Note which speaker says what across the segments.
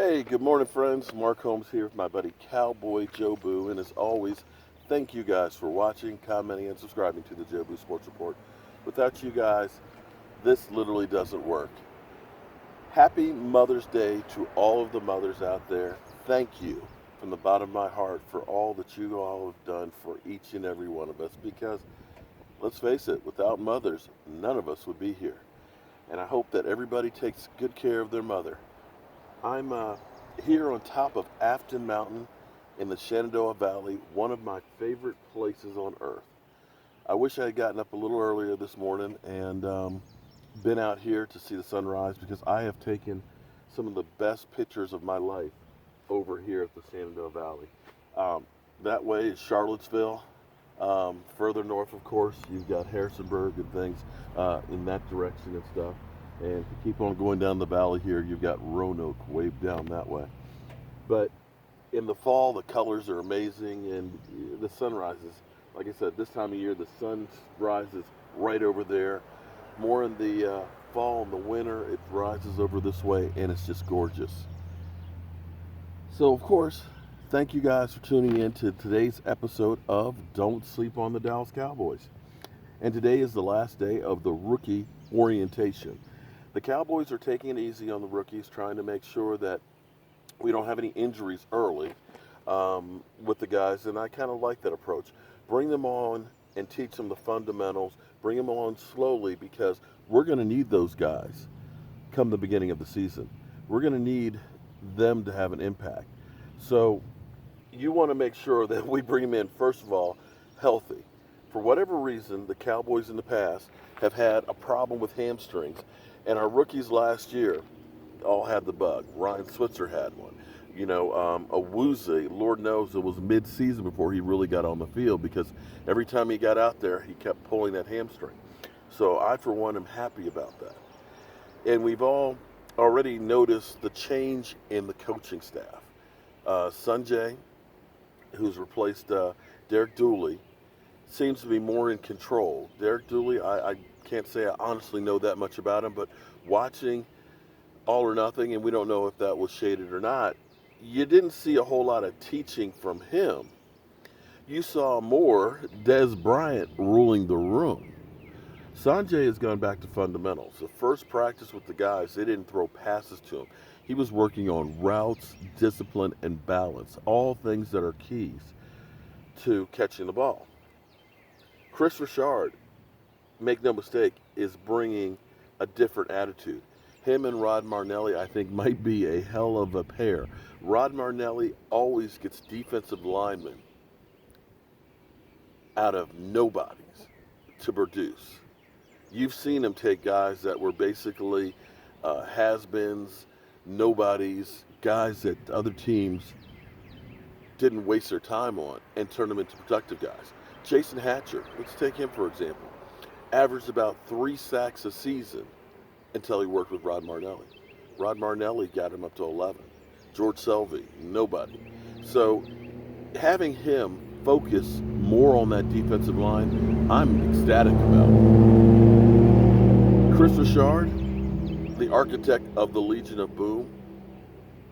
Speaker 1: Hey, good morning, friends. Mark Holmes here with my buddy Cowboy Joe Boo. And as always, thank you guys for watching, commenting, and subscribing to the Joe Boo Sports Report. Without you guys, this literally doesn't work. Happy Mother's Day to all of the mothers out there. Thank you from the bottom of my heart for all that you all have done for each and every one of us. Because, let's face it, without mothers, none of us would be here. And I hope that everybody takes good care of their mother. I'm here on top of Afton Mountain in the Shenandoah Valley, one of my favorite places on earth. I wish I had gotten up a little earlier this morning and been out here to see the sunrise because I have taken some of the best pictures of my life over here at the Shenandoah Valley. That way is Charlottesville. Further north, of course, you've got Harrisonburg and things in that direction and stuff. And if you keep on going down the valley here, you've got Roanoke way down that way. But in the fall, the colors are amazing, and the sun rises. Like I said, this time of year, the sun rises right over there. More in the fall and the winter, it rises over this way, and it's just gorgeous. So, of course, thank you guys for tuning in to today's episode of Don't Sleep on the Dallas Cowboys. And today is the last day of the rookie orientation. The Cowboys are taking it easy on the rookies, trying to make sure that we don't have any injuries early with the guys, and I kind of like that approach. Bring them on and teach them the fundamentals. Bring them on slowly because we're going to need those guys come the beginning of the season. We're going to need them to have an impact. So you want to make sure that we bring them in, first of all, healthy. For whatever reason, the Cowboys in the past have had a problem with hamstrings. And our rookies last year all had the bug. Ryan Switzer had one. Awuzie, Lord knows it was mid-season before he really got on the field because every time he got out there, he kept pulling that hamstring. So I, for one, am happy about that. And we've all already noticed the change in the coaching staff. Sanjay, who's replaced Derek Dooley, seems to be more in control. Derek Dooley, I can't say I honestly know that much about him, but watching All or Nothing, and we don't know if that was shaded or not, you didn't see a whole lot of teaching from him. You saw more Des Bryant ruling the room. Sanjay has gone back to fundamentals. The first practice with the guys, they didn't throw passes to him. He was working on routes, discipline, and balance, all things that are keys to catching the ball. Kris Richard, make no mistake, is bringing a different attitude. Him and Rod Marnelli, I think, might be a hell of a pair. Rod Marnelli always gets defensive linemen out of nobodies to produce. You've seen him take guys that were basically has-beens, nobodies, guys that other teams didn't waste their time on and turn them into productive guys. Jason Hatcher, let's take him for example, averaged about 3 sacks a season until he worked with Rod Marnelli. Rod Marnelli got him up to 11. George Selvey, nobody. So having him focus more on that defensive line, I'm ecstatic about. Kris Richard, the architect of the Legion of Boom,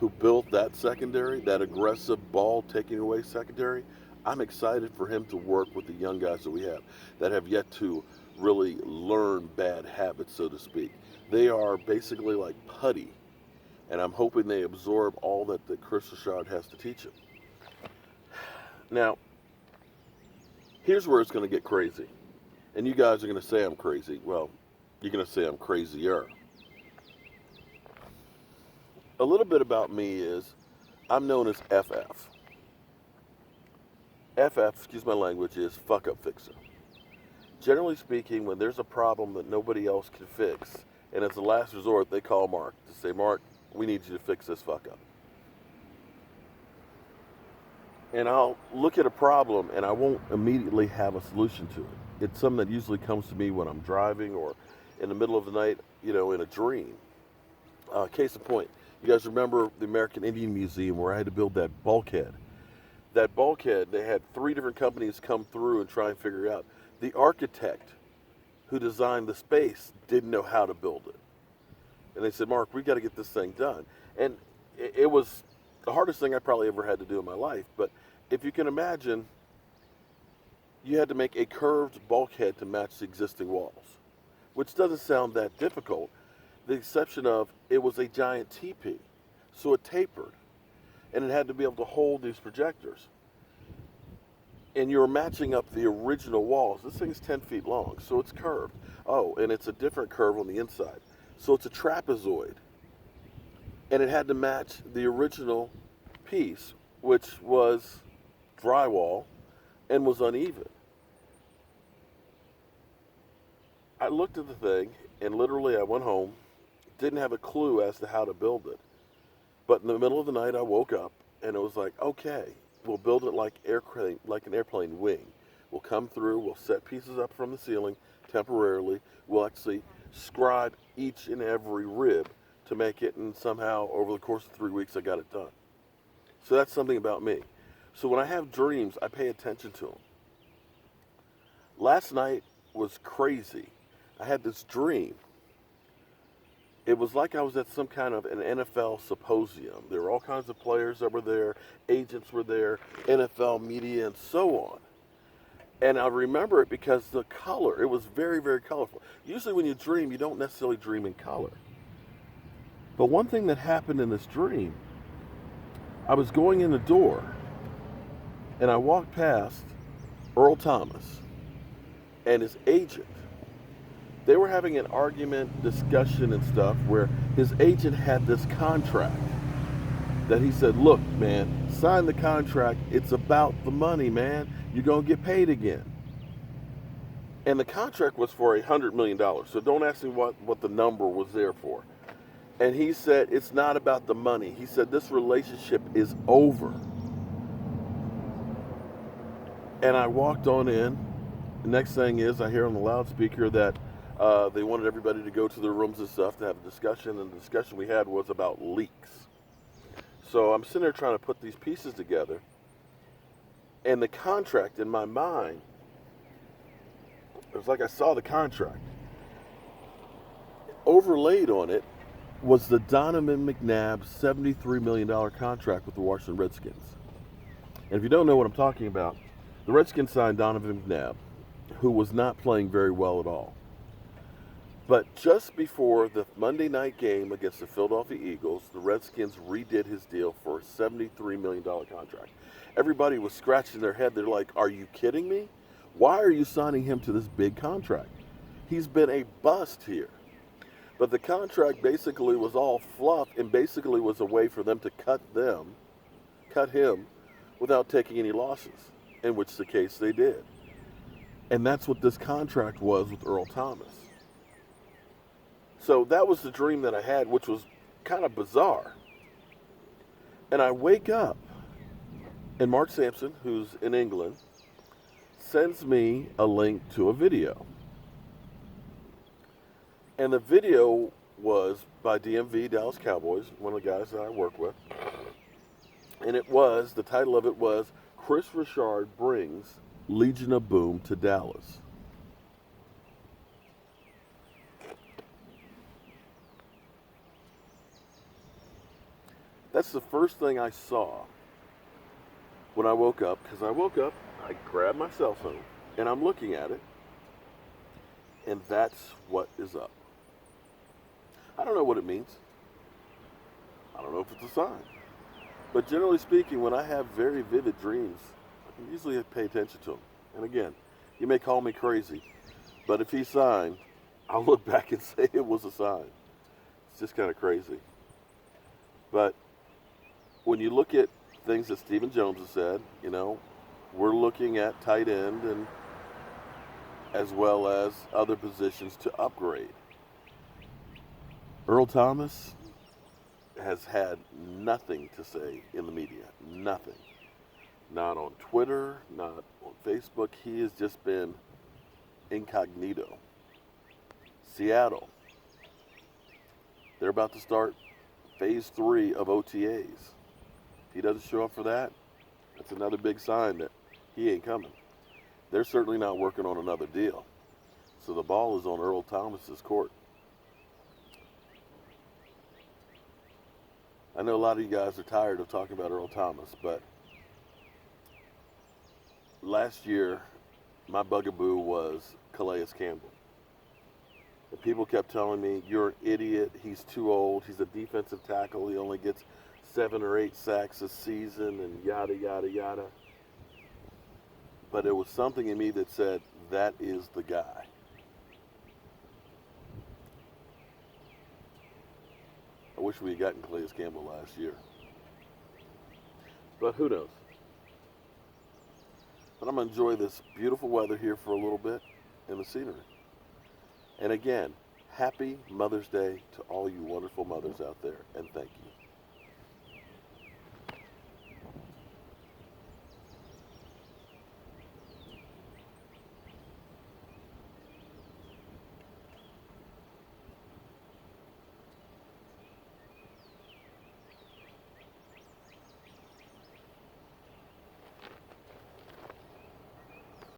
Speaker 1: who built that secondary, that aggressive ball taking away secondary, I'm excited for him to work with the young guys that we have that have yet to really learn bad habits, so to speak. They are basically like putty, and I'm hoping they absorb all that Kris Richard has to teach them. Now, here's where it's going to get crazy. And you guys are going to say I'm crazy. Well, you're going to say I'm crazier. A little bit about me is I'm known as FF. FF, excuse my language, is fuck up fixer. Generally speaking, when there's a problem that nobody else can fix, and as a last resort, they call Mark to say, Mark, we need you to fix this fuck up. And I'll look at a problem and I won't immediately have a solution to it. It's something that usually comes to me when I'm driving or in the middle of the night, in a dream. Case in point, you guys remember the American Indian Museum where I had to build that bulkhead? That bulkhead, they had 3 different companies come through and try and figure it out. The architect who designed the space didn't know how to build it. And they said, Mark, we've got to get this thing done. And it was the hardest thing I probably ever had to do in my life. But if you can imagine, you had to make a curved bulkhead to match the existing walls, which doesn't sound that difficult. The exception of it was a giant teepee, so it tapered, and it had to be able to hold these projectors. And you're matching up the original walls. This thing's 10 feet long, so it's curved. Oh, and it's a different curve on the inside. So it's a trapezoid. And it had to match the original piece, which was drywall and was uneven. I looked at the thing, and literally I went home, didn't have a clue as to how to build it. But in the middle of the night, I woke up, and it was like, okay, we'll build it like an airplane wing. We'll come through, we'll set pieces up from the ceiling temporarily. We'll actually scribe each and every rib to make it, and somehow over the course of 3 weeks, I got it done. So that's something about me. So when I have dreams, I pay attention to them. Last night was crazy. I had this dream. It was like I was at some kind of an NFL symposium. There were all kinds of players that were there, agents were there, NFL media, and so on. And I remember it because the color, it was very, very colorful. Usually when you dream, you don't necessarily dream in color. But one thing that happened in this dream, I was going in the door, and I walked past Earl Thomas and his agent. They were having an argument, discussion, and stuff where his agent had this contract that he said, look, man, sign the contract. It's about the money, man. You're going to get paid again. And the contract was for $100 million. So don't ask me what the number was there for. And he said, it's not about the money. He said, this relationship is over. And I walked on in. The next thing is I hear on the loudspeaker that they wanted everybody to go to their rooms and stuff to have a discussion, and the discussion we had was about leaks. So I'm sitting there trying to put these pieces together, and the contract in my mind, it was like I saw the contract. Overlaid on it was the Donovan McNabb $73 million contract with the Washington Redskins. And if you don't know what I'm talking about, the Redskins signed Donovan McNabb, who was not playing very well at all. But just before the Monday night game against the Philadelphia Eagles, the Redskins redid his deal for a $73 million contract. Everybody was scratching their head. They're like, are you kidding me? Why are you signing him to this big contract? He's been a bust here. But the contract basically was all fluff and basically was a way for them to cut him without taking any losses, in which the case they did. And that's what this contract was with Earl Thomas. So that was the dream that I had, which was kind of bizarre. And I wake up, and Mark Sampson, who's in England, sends me a link to a video. And the video was by DMV, Dallas Cowboys, one of the guys that I work with. And the title of it was, Kris Richard Brings Legion of Boom to Dallas. That's the first thing I saw when I woke up, because I woke up, I grabbed my cell phone, and I'm looking at it, and that's what is up. I don't know what it means. I don't know if it's a sign. But generally speaking, when I have very vivid dreams, I can usually pay attention to them. And again, you may call me crazy, but if he's signed, I'll look back and say it was a sign. It's just kind of crazy. But when you look at things that Stephen Jones has said, we're looking at tight end and as well as other positions to upgrade. Earl Thomas has had nothing to say in the media. Nothing. Not on Twitter, not on Facebook. He has just been incognito. Seattle. They're about to start phase 3 of OTAs. If he doesn't show up for that, that's another big sign that he ain't coming. They're certainly not working on another deal. So the ball is on Earl Thomas's court. I know a lot of you guys are tired of talking about Earl Thomas, but last year, my bugaboo was Calais Campbell. And people kept telling me, you're an idiot, he's too old, he's a defensive tackle, he only gets 7 or 8 sacks a season, and yada, yada, yada. But there was something in me that said, that is the guy. I wish we had gotten Calais Campbell last year. But who knows? But I'm going to enjoy this beautiful weather here for a little bit and the scenery. And again, happy Mother's Day to all you wonderful mothers out there, and thank you.